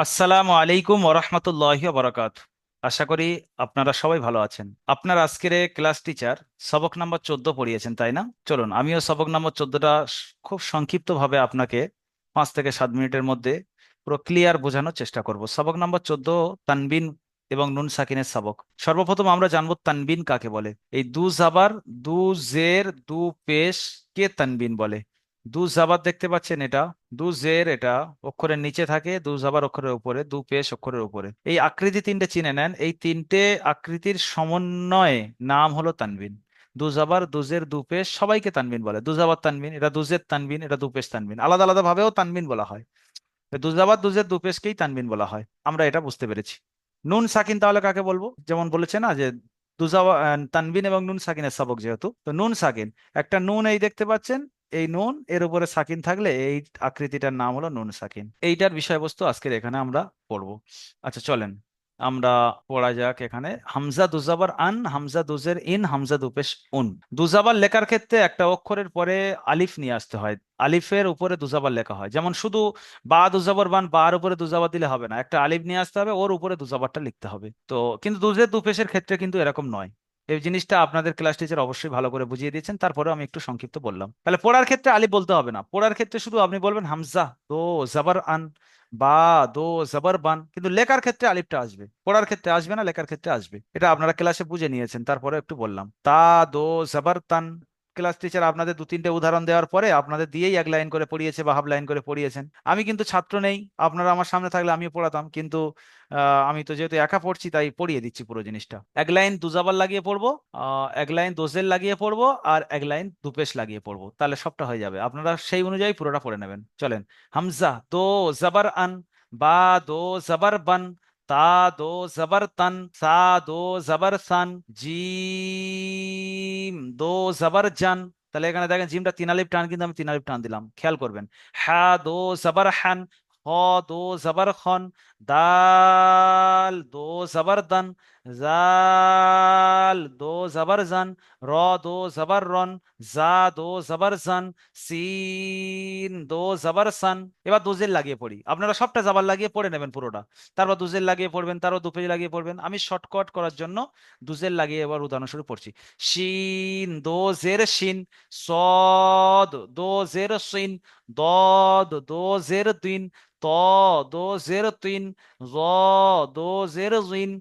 আসসালামু আলাইকুম ওরহমতুল্লাহি ওবরাকাত। আশা করি আপনারা সবাই ভালো আছেন। আপনার আজকের ক্লাস টিচার সবক নাম্বার 14 পড়িয়েছেন, তাই না? চলুন আমিও সবক নাম্বার 14টা খুব সংক্ষিপ্তভাবে আপনাকে 5 থেকে 7 মিনিটের মধ্যে পুরো ক্লিয়ার বোঝানোর চেষ্টা করব। সবক নাম্বার 14 তানবিন এবং নুন সাকিনের সবক। সর্বপ্রথম আমরা জানবো তানবিন কাকে বলে। এই দু জাবার, দু জের, দু পেশ কে তানবিন বলে। দু জাবার দেখতে পাচ্ছেন, এটা দু জের, এটা অক্ষরের নিচে থাকে, দু জাবার অক্ষরের উপরে, দু পেশ অক্ষরের উপরে। এই আকৃতি তিনটে চিনে নেন, এই তিনটে আকৃতির সমন্বয়ে নাম হলো তানবিন। দু জাবার, দু জের, দু পেশ সবাইকে তানবিন বলে। দু জাবার তানবিন, এটা দু জের তানবিন, এটা দু পেশ তানবিন, আলাদা আলাদা ভাবেও তানবিন বলা হয়। দু জাবার, দু জের, দু পেশকেই তানবিন বলা হয়। আমরা এটা বুঝতে পেরেছি। নুন সাকিন তাহলে কাকে বলবো? যেমন বলেছে না যে দুজাবা তানবিন এবং নুন সাকিনের সবক, যেহেতু তো নুন সাকিন, একটা নুন এই দেখতে পাচ্ছেন, এই নুন এর উপরে সাকিন থাকলে এই আকৃতিটার নাম হলো নুন সাকিন। এইটার বিষয়বস্তু আজকের এখানে আমরা পড়বো। আচ্ছা চলেন আমরা পড়া যাক। এখানে হামজা দুজাবার আন, হামজা দুজের ইন, হামজা দুপেশ উন। দুজাবার লেখার ক্ষেত্রে একটা অক্ষরের পরে আলিফ নিয়ে আসতে হয়। আলিফের উপরে দুজাবার লেখা হয়, যেমন শুধু বা দুজাবার বান, বার উপরে দুজাবার দিলে হবে না, একটা আলিফ নিয়ে আসতে হবে, ওর উপরে দুজাবারটা লিখতে হবে। তো কিন্তু দুজের দুপেশের ক্ষেত্রে কিন্তু এরকম নয়। এই জিনিসটা আপনাদের ক্লাস টিচার অবশ্যই ভালো করে বুঝিয়ে দিয়েছেন, তারপরে আমি একটু সংক্ষিপ্ত বললাম। তাহলে পড়ার ক্ষেত্রে আলিফ বলতে হবে না, পড়ার ক্ষেত্রে শুধু আপনি বলবেন হামজা দো জাবার আন, বা দো জাবার বান। কিন্তু লেখার ক্ষেত্রে আলিফটা আসবে, পড়ার ক্ষেত্রে আসবে না, লেখার ক্ষেত্রে আসবে। এটা আপনারা ক্লাসে বুঝে নিয়েছেন, তারপরে একটু বললাম। তা দো জাবার তান। ক্লাস টিচার আপনাদের দু তিনটে উদাহরণ দেওয়ার পরে আপনাদের দিয়েই এক লাইন করে পড়িয়েছে বা হাফ লাইন করে পড়িয়েছেন। আমি কিন্তু ছাত্র নেই, আপনারা আমার সামনে থাকলে আমিও পড়াতাম, কিন্তু আমি তো যেহেতু একা পড়ছি তাই পড়িয়ে দিচ্ছি পুরো জিনিসটা। এক লাইন দুজাবার লাগিয়ে পড়বো, এক লাইন দোজের লাগিয়ে পড়বো, আর এক লাইন দুপেশ লাগিয়ে পড়বো, তাহলে সবটা হয়ে যাবে। আপনারা সেই অনুযায়ী পুরোটা পড়ে নেবেন। চলেন। হামজা দো জাবার আন, বা দো জাবার বান, তা দো জাবার তান, সা দো জাবার সান, জিম দো জাবার জান। তাহলে এখানে দেখেন জিমটা তিন আলিফ টান, কিন্তু আমি তিন আলিফ টান দিলাম, খেয়াল করবেন। হ্যাঁ দো জাবার হান, খ দো জাবার খন, দাল দো জাবার দান, জাল দো জাবার জান, র দো জাবার রন, জা দো জাবার জান, সিন দো জাবার সান। এবার দোজের লাগিয়ে পড়ি, আপনারা সবটা জাবার লাগিয়ে পড়ে নেবেন পুরোটা, তারপর দুজের লাগিয়ে পড়বেন, তারপর দুপেজ লাগিয়ে পড়বেন। আমি শর্টকাট করার জন্য দুজের লাগিয়ে এবার উদাহরণস্বরূপ পড়ছি। শিন দো জের শিন, সদ দো জের সিন, দদ দো জের দিন, ত দো জের তিন, জ দো জের জিন,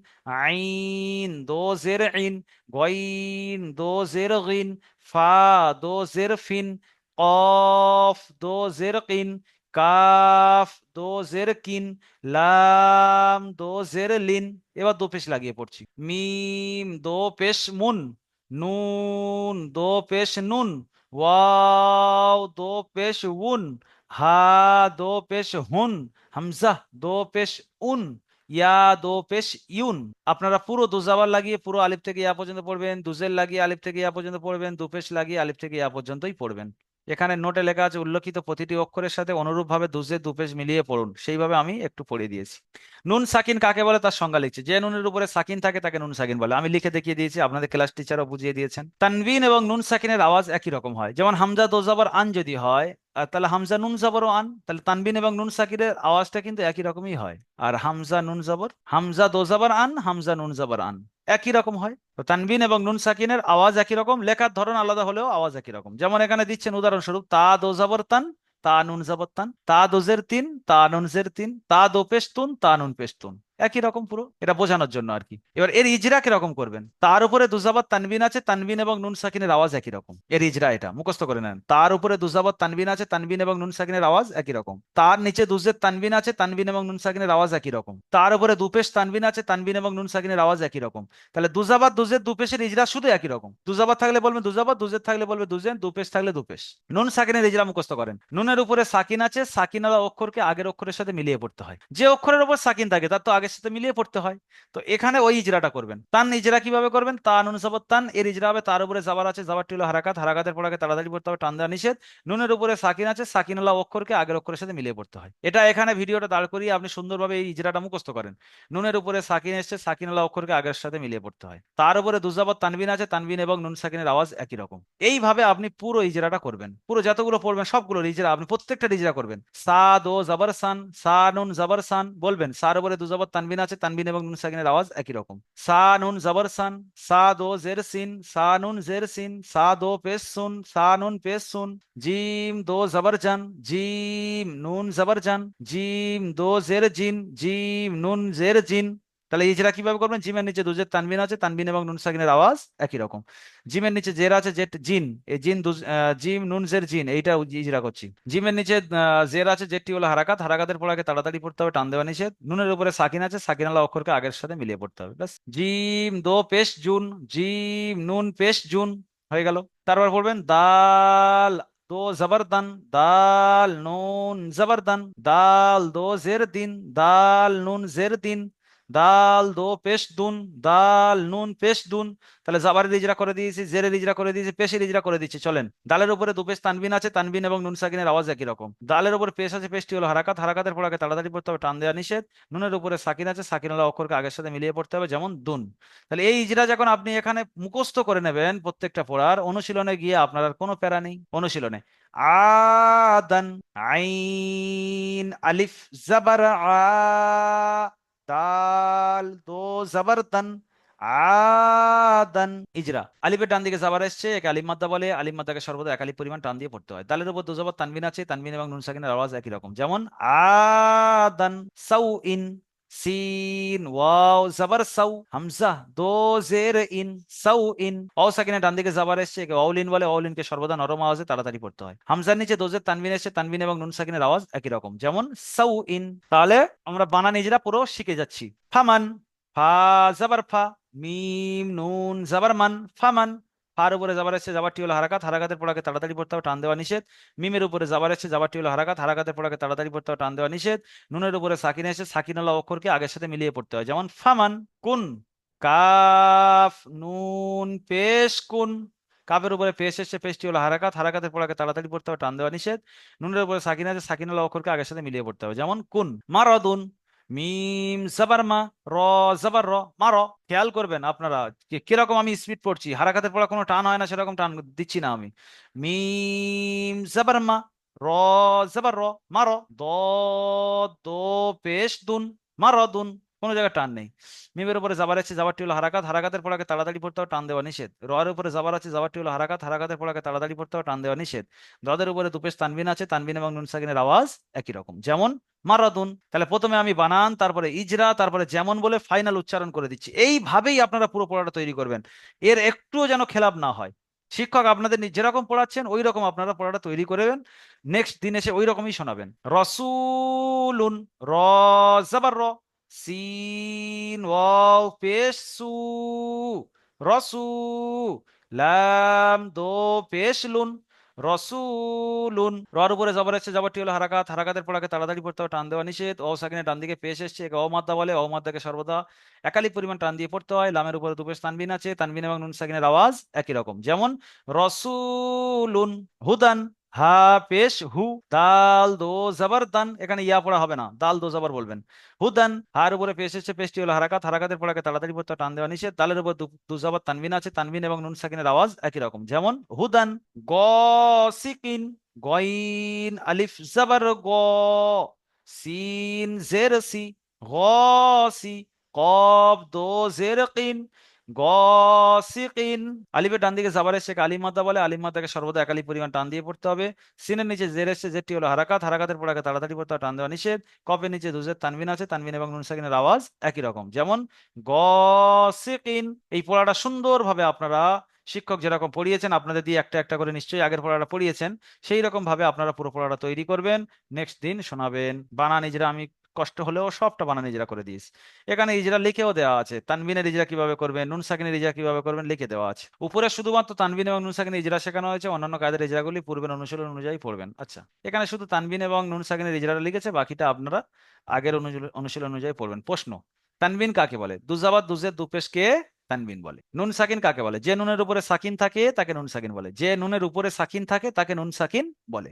আইন দো জের ইন, গইন দো জের গিন, ফা দো জের ফিন, কফ দো জের কিন, কাফ দো জের কিন, লাম দো জের লিন। এবার দো পেশ লাগিয়ে পড়ছি। মিম দো পেশ মুন, নুন দো পেশ নুন, ওয়াও দো পেশ উন, হা দো পেশ হুন, হামজা দো পেশ উন, ইয়া দো পেশ ইউন। আপনারা পুরো দুজাবার লাগিয়ে পুরো আলিফ থেকে ইয়া পর্যন্ত পড়বেন, দুজের লাগিয়ে আলিফ থেকে ইয়া পর্যন্ত পড়বেন, দুপেশ লাগিয়ে আলিফ থেকে ইয়া পর্যন্তই পড়বেন। এখানে নোটে লেখা আছে উল্লেখিত প্রতিটি অক্ষরের সাথে অনুরূপভাবে দুজের দুপেশ মিলিয়ে পড়ুন, সেইভাবে আমি একটু পড়িয়ে দিয়েছি। নুন সাকিন কাকে বলে তার সংজ্ঞা লিখছে। যে নুনের উপরে সাকিন থাকে তাকে নুন সাকিন বলে, আমি লিখে দেখিয়ে দিয়েছি, আপনাদের ক্লাস টিচারও বুঝিয়ে দিয়েছেন। তানবিন এবং নুন সাকিনের আওয়াজ একই রকম হয়। যেমন হামজা দো জবর আন যদি হয়, তাহলে হামজা নুন জবর আন, তাহলে তানবিন এবং নুন সাকিনের আওয়াজটা কিন্তু একই রকমই হয়। আর হামজা নুন জবর, হামজা দো জবর আন, হামজা নুন জবর আন, একই রকম হয়। তো তানবিন এবং নুন সাকিনের আওয়াজ একই রকম, লেখার ধরন আলাদা হলেও আওয়াজ একই রকম। যেমন এখানে দিচ্ছেন উদাহরণস্বরূপ, তা দো জবর তান, তা নুন জবর তান, তা দোজের তিন, তা নুন জের তিন, তা দো পেশতুন, তা নুন পেশতুন, একই রকম পুরো, এটা বোঝানোর জন্য আর কি। এবার এর ইজরা কিরকম করবেন? তার উপরে দুজাবার তানবিন আছে, তানবিন এবং নুন সাকিনের আওয়াজ একই রকম। এর ইজরা এটা মুখস্থ করে নেন। তার উপরে দুজাবার তানবিন আছে, তানবিন এবং নুন সাকিনের আওয়াজ একই রকম। তার নিচে দুজের তানবিন আছে, তানবিন এবং নুন সাকিনের আওয়াজ একই রকম। তার উপরে দুপেশ তানবিন আছে, তানবিন এবং নুন সাকিনের আওয়াজ একই রকম। তাহলে দুজাবার দুজের দুপেশের ইজরা শুধু একই রকম। দুজাবার থাকলে বলবেন দুজাবার, দুজের থাকলে বলবে দুজেন, দুপেশ থাকলে দুপেশ। নুন সাকিনের ইজরা মুখস্থ করেন। নুনের উপরে সাকিন আছে, সাকিন আলা অক্ষরকে আগের অক্ষরের সাথে মিলিয়ে পড়তে হয়। যে অক্ষরের উপর সাকিন থাকে তার তো আগে আগের সাথে মিলিয়ে পড়তে হয়। তো এখানে ওই ইজরাটা করবেন। তান ইজরা কিভাবে করবেন? তা নুন সাবত তান, এর ইজরা হবে তার উপরে জাবার আছে, জাবারটি হলো হারাকাত, হারাকাতের পর আগে তাড়াতাড়ি পড়তে হবে, টান দেওয়া নিষেধ। নুনের উপরে সাকিন আছে, সাকিনুল্লাহ অক্ষরকে আগের অক্ষরের সাথে মিলিয়ে পড়তে হয়। এটা এখানে ভিডিওটা দাঁড় করিয়ে আপনি সুন্দরভাবে এই ইজরাটা মুখস্থ করেন। নুনের উপরে সাকিন এসছে, সাকিনুল্লাহ অক্ষরকে আগের সাথে মিলিয়ে পড়তে হয়। তার উপরে দুজাবত তানবিন আছে, তানবিন এবং নুন সাকিনের আওয়াজ একই রকম। এইভাবে আপনি পুরো ইজরাটা করবেন, পুরো যতগুলো পড়বেন সবগুলো ইজরা আপনি প্রত্যেকটা ইজরা করবেন। সা দো জাবার সান, সা নুন জাবার সান বলবেন, সার উপরে দুজাবত তানবিন আছে, তানবিন এবং নুন সাকিনের আওয়াজ একই রকম। সা নুন জাবার সান, সা দো জের সিন, সা নুন জের সিন, সা দো পেশ সুন, সা নুন পেশ সুন। জিম দো জবর জান, জিম নুন জবর জান, জিম দো জের জিন, জিম নুন জের জিন। তাহলে ইজরা কিভাবে করবেন? জিমের নিচে দুজের তানবিন আছে, তানবিন এবং নুন সাকিনের আওয়াজ একই রকম। জিমের নিচে জের আছে, জেট জিন, এই জিন জিম নুন জের জিন, এইটা ইজরা করছি। জিমের নিচে জের আছে, জেরটি হলো হারাকাত, হারাকাতের পর আগে তাড়াতাড়ি পড়তে হবে, টান দেওয়া নিষেধ। নুনের উপরে সাকিন আছে, সাকিন আলা অক্ষরকে আগের সাথে মিলিয়ে পড়তে হবে, ব্যাস। জিম দো পেশ জুন, জিম নুন পেশ জুন, হয়ে গেল। তারপর পড়বেন দাল দো জবরদন, দাল নুন জবরদন, দাল দো জের দিন, দাল নুন জের দিন, দাল দো পেশ দুন, দাল নুন পেশ দুন। তাহলে জাবারের ইজরা করে দিয়েছি, জেরের ইজরা করে দিয়েছি, পেশের ইজরা করে দিচ্ছি, চলেন। দালের উপরে দু পেশ তানবিন আছে, তানবিন এবং নুন সাকিনের আওয়াজ একই রকম। দালের উপরে পেশ আছে, পেশটি হলো হারাকাত, হারাকাতের পর আগে তাড়াতাড়ি পড়তে হবে, টান দেওয়া নিষেধ। নুনের উপরে সাকিন আছে, সাকিন আলা অক্ষরকে আগের সাথে মিলিয়ে পড়তে হবে, যেমন দুন। তাহলে এই ইজরা যখন আপনি এখানে মুখস্থ করে নেবেন প্রত্যেকটা পড়ার, অনুশীলনে গিয়ে আপনার আর কোনো প্যারা নেই। অনুশীলনে আদান, আইন আলিফ জাবার আ, দাল দো জবর দান, আদান। ইজরা আলিফের ডান দিকে জাবার এসছে, একে আলিফ মাদ্দা বলে, আলিফ মাদ্দাকে সর্বদা এক আলিফ পরিমাণ টান দিয়ে পড়তে হয়। দালের উপর দু জবর তানবিন আছে, তানবিন এবং নুন সাকিনের আওয়াজ একই রকম, যেমন আদান। সাউ ইন, সিন ওয়াও জাবার সাউ, হামজা দো জের ইন, সাউ ইন। অ সাকিনের ডান দিকে জাবার এসছে, একে অউলিন বলে, অউলিনকে সর্বদা নরম আওয়াজে তাড়াতাড়ি পড়তে হয়। হামজার নিচে দোজের তানবিন এসছে, তানবিন এবং নুন সাকিনের আওয়াজ একই রকম, যেমন সাউ ইন। তাহলে আমরা বানান ইজরা পুরো শিখে যাচ্ছি। ফামান, ফা জাবার ফা, মিম নুন জাবার মান, ফামান। ফার উপরে জাবার এসছে, জাবারটি হলো হারাকাত, হারাকাতের পর আগে তাড়াতাড়ি পড়তে হবে, টান দেওয়া নিষেধ। মিমের উপরে জাবার এসছে, জাবারটি হলো হারাকাত, হারাকাতের পর আগে তাড়াতাড়ি পড়তে হবে, টান দেওয়া নিষেধ। নুনের উপরে সাকিন এসে, সাকিন আল্লাহ অক্ষরকে আগের সাথে মিলিয়ে পড়তে হয়, যেমন ফামান। কুন, কাফ নুন পেশ কুন। কাফের উপরে পেশ এসছে, পেশটি হলো হারাকাত, হারাকাতের পর আগে তাড়াতাড়ি পড়তে হবে, টান দেওয়া নিষেধ। নুনের উপরে সাকিন আছে, সাকিন আল্লাহ অক্ষরকে আগের সাথে মিলিয়ে পড়তে হবে, যেমন কুন। মারাদুন, মিম জাবার মা, র জাবার র, মার। খেয়াল করবেন আপনারা কিরকম আমি স্পিড পড়ছি, হারাকাতের পড়া কোনো টান হয় না, সেরকম টান দিচ্ছি না আমি। মিম জাবার মা, র জাবার র, মার। দ দো পেশ দুন, মার দুন, কোনো জায়গায় টান নেই। মিমের উপরে জাবার আছে, জাবারটি হলো হারাকাত, হারাকাতের পর আগে তাড়াতাড়ি পড়তে হবে, টান দেওয়া নিষেধ। র এর উপরে জাবার আছে, জাবারটি হলো হারাকাত, হারাকাতের পর আগে তাড়াতাড়ি পড়তে হবে, টান দেওয়া নিষেধ। দদের উপরে দুপেশ তানবিন আছে, তানবিন এবং নুন সাকিনের আওয়াজ একই রকম, যেমন মারাদুন। তাহলে প্রথমে আমি বানান, তারপরে ইজরা, তারপরে যেমন বলে ফাইনাল উচ্চারণ করে দিচ্ছি। এইভাবেই আপনারা পুরো পড়াটা তৈরি করবেন, এর একটুও যেন খেলাপ না হয়। শিক্ষক আপনাদের যেরকম পড়াচ্ছেন ওই রকম আপনারা পড়াটা তৈরি করবেন, নেক্সট দিন এসে ওই রকমই শোনাবেন। রসুলুন, র জাবার র, সিন ওয়াও পেশ সু, রসু, লাম দো পেশ লুন, রসুলুন। রর উপরে জবর এসছে, জবরটি হলো হারাকাত, হারাকাতের পর আগে তাড়াতাড়ি পড়তে হবে, টান দেওয়া নিষেধ। অ সাকিনের ডান দিকে পেশ এসছে, একে অমাদ্দা বলে, অমাদ্দাকে সর্বদা একালি পরিমাণ টান দিয়ে পড়তে হয়। লামের উপরে দুপেশ তানবিন আছে, তানবিন এবং নুন সাকিনের আওয়াজ একই রকম, যেমন রসুলুন। হুদান, হা পেশ হু, দাল দো জবর দান, এখানে ইয়া পড়া হবে না, দাল দো জবর বলবেন। হুদান, হার উপরে পেশ এসছে, পেশটি হলো হারাকাত, হারাকাতের পর আগে তাড়াতাড়ি পড়তে হবে, টান দেওয়া নিষেধ। দালের উপর দু জবর তানবিন আছে, তানবিন এবং নুন সাকিনের আওয়াজ একই রকম, যেমন হুদান। গসিকিন, গইন আলিফ জাবার গ, সিন জের সি, গসি। কফ দো জের কিন, গসিকিন। আলিফের ডান দিকে জাবার এসে আলিফ মাদ্দা বলে, আলিফ মাদ্দাকে সর্বদা এক আলিফ পরিমাণ টান দিয়ে পড়তে হবে। সিনের নিচে জের এসছে, জেরটি হলো হারাকাত, হারাকাতের পর আগে তাড়াতাড়ি পড়তে হবে, টান দেওয়া নিষেধ। কফের নিচে দুজের তানবিন আছে, তানবিন এবং নুন সাকিনের আওয়াজ একই রকম, যেমন গসিকিন। এই পড়াটা সুন্দরভাবে আপনারা শিক্ষক যেরকম পড়িয়েছেন আপনাদের দিয়ে একটা একটা করে নিশ্চয়ই আগের পড়াটা পড়িয়েছেন, সেই রকম ভাবে আপনারা পুরো পড়াটা তৈরি করবেন, নেক্সট দিন শোনাবেন। বানান ইজরা আমি কষ্ট হলেও সবটা বানান ইজরা করে দিয়েছি। এখানে ইজরা লিখেও দেওয়া আছে, তানবিনের ইজরা কিভাবে করবেন, নুন সাকিনের ইজরা কিভাবে করবেন লিখে দেওয়া আছে। উপরে শুধুমাত্র তানবিন এবং নুন সাকিনের ইজরা শেখানো হয়েছে, অন্যান্য কায়দার ইজরাগুলি পূর্বের অনুশীলন অনুযায়ী পড়বেন। আচ্ছা, এখানে শুধু তানবিন এবং নুন সাকিনের ইজরাটা লিখেছে, বাকিটা আপনারা আগের অনুশীলন অনুযায়ী পড়বেন। প্রশ্ন, তানবিন কাকে বলে? দুজাবার দুজের দুপেশকে তানবিন বলে। নুন সাকিন কাকে বলে? যে নুনের উপরে সাকিন থাকে তাকে নুন সাকিন বলে। যে নুনের উপরে সাকিন থাকে তাকে নুন সাকিন বলে।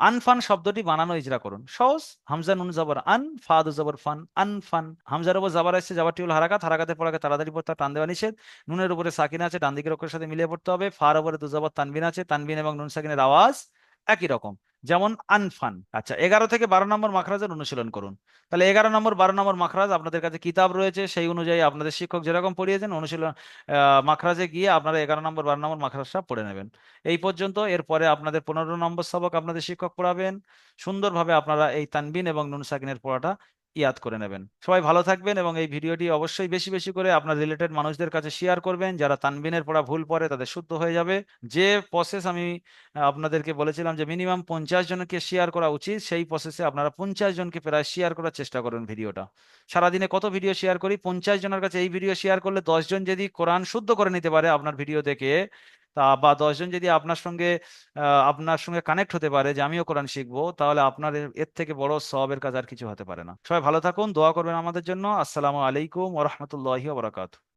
আনফান শব্দটি বানানো ইজরা করুন। সহজ। হামজা নুন জবর আন, ফা দু জবর ফান, আনফান। হামজার উপর জাবার আসছে, জাবারটি হল হারাকাত, হারাকাতের পর আগে তাড়াতাড়ি পড়তে হয়, টান দেওয়া নিষেধ। নুনের উপরে সাকিন আছে, ডান দিকের অক্ষরের সাথে মিলিয়ে পড়তে হবে। ফার উপরে দু জবর তানবিন আছে, তানবিন এবং নুন সাকিনের আওয়াজ একই রকম, যেমন আনফান। আচ্ছা, 11 থেকে 12 নম্বর মাখরাজের অনুশীলন করুন। তাহলে 11 নম্বর 12 নম্বর মাখরাজ আপনাদের কাছে কিতাব রয়েছে, সেই অনুযায়ী আপনাদের শিক্ষক যেরকম পড়িয়েছেন অনুশীলন মাখরাজে গিয়ে আপনারা 11 নম্বর 12 নম্বর মাখরাজটা পড়ে নেবেন। এই পর্যন্ত। এরপরে আপনাদের 15 নম্বর সবক আপনাদের শিক্ষক পড়াবেন। সুন্দরভাবে আপনারা এই তানবিন এবং নুন সাকিনের পড়াটা ইয়াদ করে নেবেন। সবাই ভালো থাকবেন এবং এই ভিডিওটি অবশ্যই বেশি বেশি করে আপনার রিলেটেড মানুষদের কাছে শেয়ার করবেন। যারা তানবিনের পড়া ভুল পড়ে তাদের শুদ্ধ হয়ে যাবে। যে প্রসেস আমি আপনাদেরকে বলেছিলাম যে মিনিমাম 50 জনকে শেয়ার করা উচিত, সেই প্রসেসে আপনারা 50 জনকে প্রায় শেয়ার করার চেষ্টা করুন ভিডিওটা। সারাদিনে কত ভিডিও শেয়ার করি? 50 জনের কাছে এই ভিডিও শেয়ার করলে 10 জন যদি কোরআন শুদ্ধ করে নিতে পারে আপনার ভিডিও দেখে, তা বা 10 জন যদি আপনার সঙ্গে কানেক্ট হতে পারে যে আমিও কোরআন শিখবো, তাহলে আপনার এর থেকে বড় সওয়াবের কাজ আর কিছু হতে পারে না। সবাই ভালো থাকুন, দোয়া করবেন আমাদের জন্য। আসসালামু আলাইকুম ওয়া রাহমাতুল্লাহি ওয়া বারাকাতুহু।